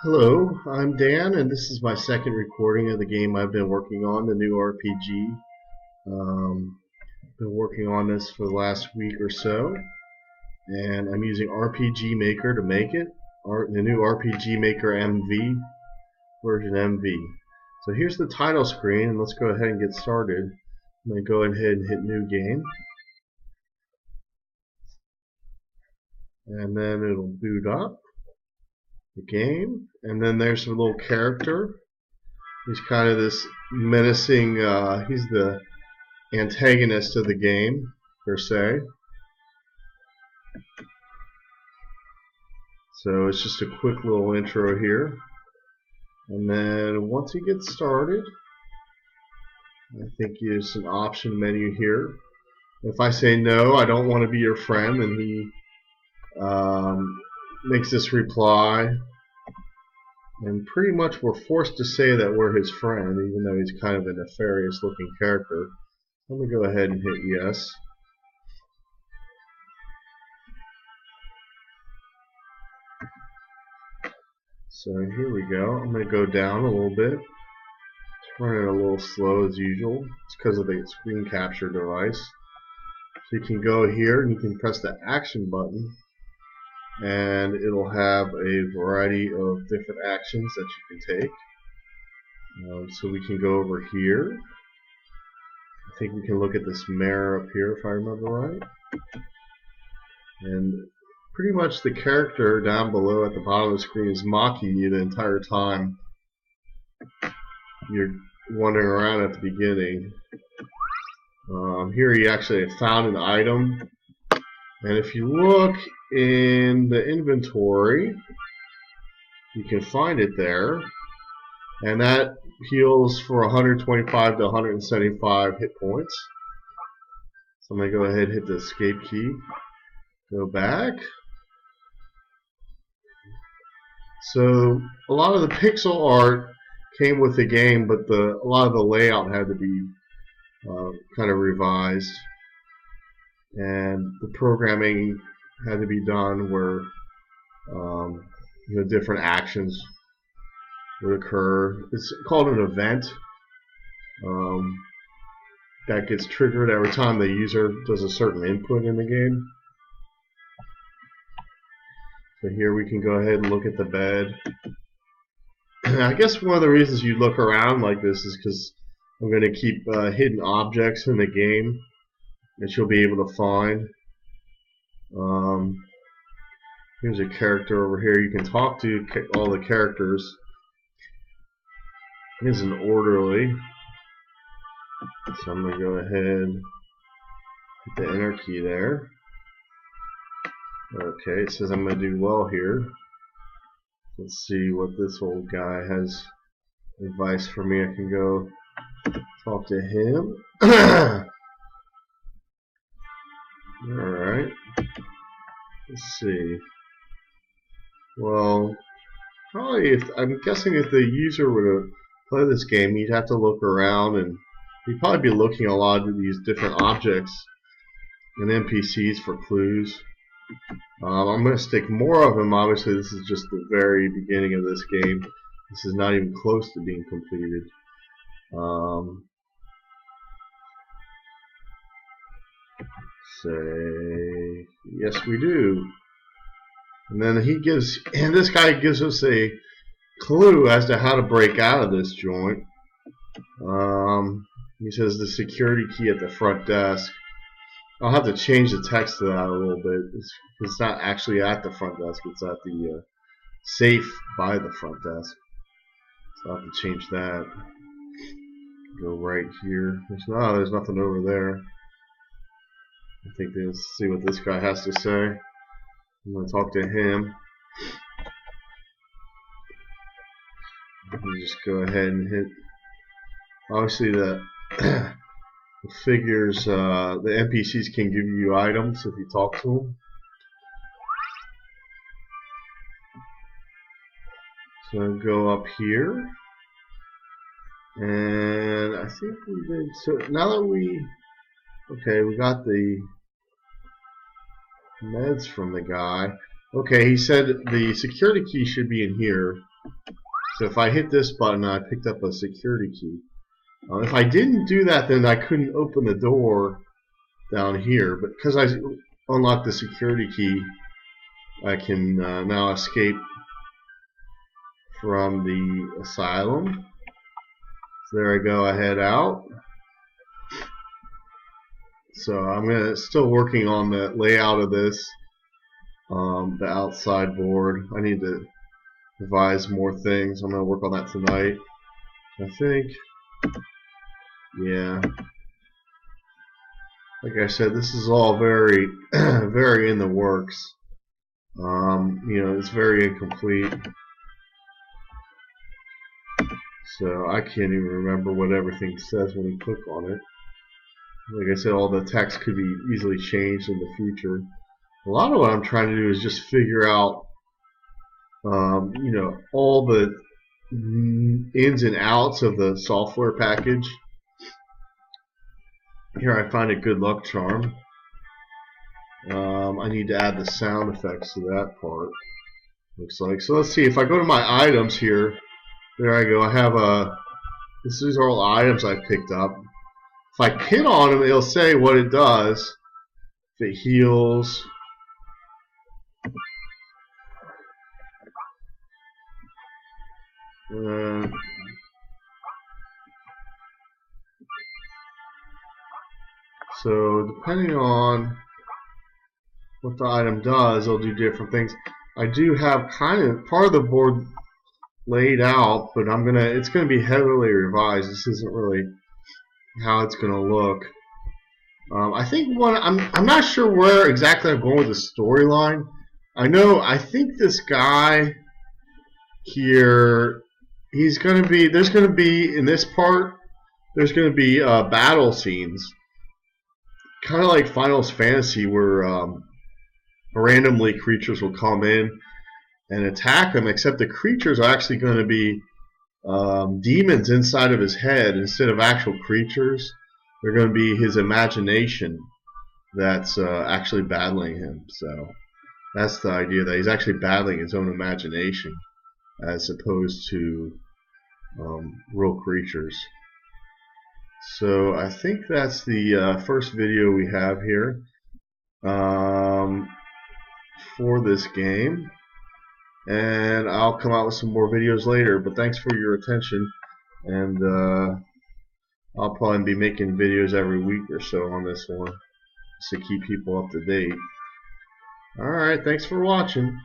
Hello, I'm Dan, and this is my second recording of the game I've been working on, the new RPG. Been working on this for the last week or so, and I'm using RPG Maker to make it, the new RPG Maker MV, version MV. So here's the title screen, and let's go ahead and get started. I'm going to go ahead and hit New Game, and then it'll boot up the game, and then there's a little character. He's kind of this menacing, he's the antagonist of the game, per se. So it's just a quick little intro here. And then once he gets started, I think there's an option menu here. If I say no, I don't want to be your friend, then he makes this reply. And pretty much we're forced to say that we're his friend, even though he's kind of a nefarious looking character. Let me go ahead and hit yes. So here we go. I'm going to go down a little bit. It's running a little slow as usual. It's because of the screen capture device. So you can go here and you can press the action button, and it'll have a variety of different actions that you can take. So we can go over here. I think we can look at this mirror up here if I remember right. And pretty much the character down below at the bottom of the screen is mocking you the entire time you're wandering around at the beginning. Here he actually found an item, and if you look in the inventory, you can find it there, and that heals for 125 to 175 hit points. So I'm going to go ahead and hit the escape key, go back. So a lot of the pixel art came with the game, but a lot of the layout had to be kind of revised, and the programming had to be done where different actions would occur. It's called an event that gets triggered every time the user does a certain input in the game. So here we can go ahead and look at the bed. I guess one of the reasons you look around like this is because I'm going to keep hidden objects in the game that you'll be able to find. Here's a character over here. You can talk to all the characters. Here's an orderly. So I'm going to go ahead, hit the enter key there. Okay, it says I'm going to do well here. Let's see what this old guy has advice for me. I can go talk to him. Alright. Let's see. Well, probably I'm guessing if the user were to play this game, he'd have to look around, and he'd probably be looking at a lot of these different objects and NPCs for clues. I'm going to stick more of them. Obviously, this is just the very beginning of this game. This is not even close to being completed. Say yes, we do. And then this guy gives us a clue as to how to break out of this joint. He says the security key at the front desk. I'll have to change the text to that a little bit. It's not actually at the front desk. It's at the safe by the front desk. So I'll have to change that. Go right here. There's nothing over there. I think let's see what this guy has to say. I'm going to talk to him. Let me just go ahead and hit. Obviously, the figures, the NPCs can give you items if you talk to them. So I'll go up here, and I think we did. So now that we got the meds from the guy. Okay, he said the security key should be in here. So if I hit this button, I picked up a security key. If I didn't do that, then I couldn't open the door down here. But because I unlocked the security key, I can now escape from the asylum. So there I go, I head out. So I'm still working on the layout of this, the outside board. I need to revise more things. I'm going to work on that tonight, I think. Yeah. Like I said, this is all very, very in the works. You know, it's very incomplete. So I can't even remember what everything says when you click on it. Like I said, all the text could be easily changed in the future. A lot of what I'm trying to do is just figure out, you know, all the ins and outs of the software package. Here I find a good luck charm. I need to add the sound effects to that part. Looks like. So let's see. If I go to my items here, there I go. I have a. These are all items I picked up. If I hit on them, it'll say what it does. If it heals. So depending on what the item does, it'll do different things. I do have kind of part of the board laid out, but it's gonna be heavily revised. This isn't really how it's gonna look. I think I'm not sure where exactly I'm going with the storyline. I think this guy here, there's gonna be in this part, there's gonna be battle scenes, kind of like Final Fantasy, where randomly creatures will come in and attack him, except the creatures are actually going to be demons inside of his head instead of actual creatures. They're going to be his imagination that's actually battling him. So that's the idea, that he's actually battling his own imagination as opposed to real creatures. So I think that's the first video we have here for this game. And I'll come out with some more videos later, but thanks for your attention, and I'll probably be making videos every week or so on this one, just to keep people up to date. Alright, thanks for watching.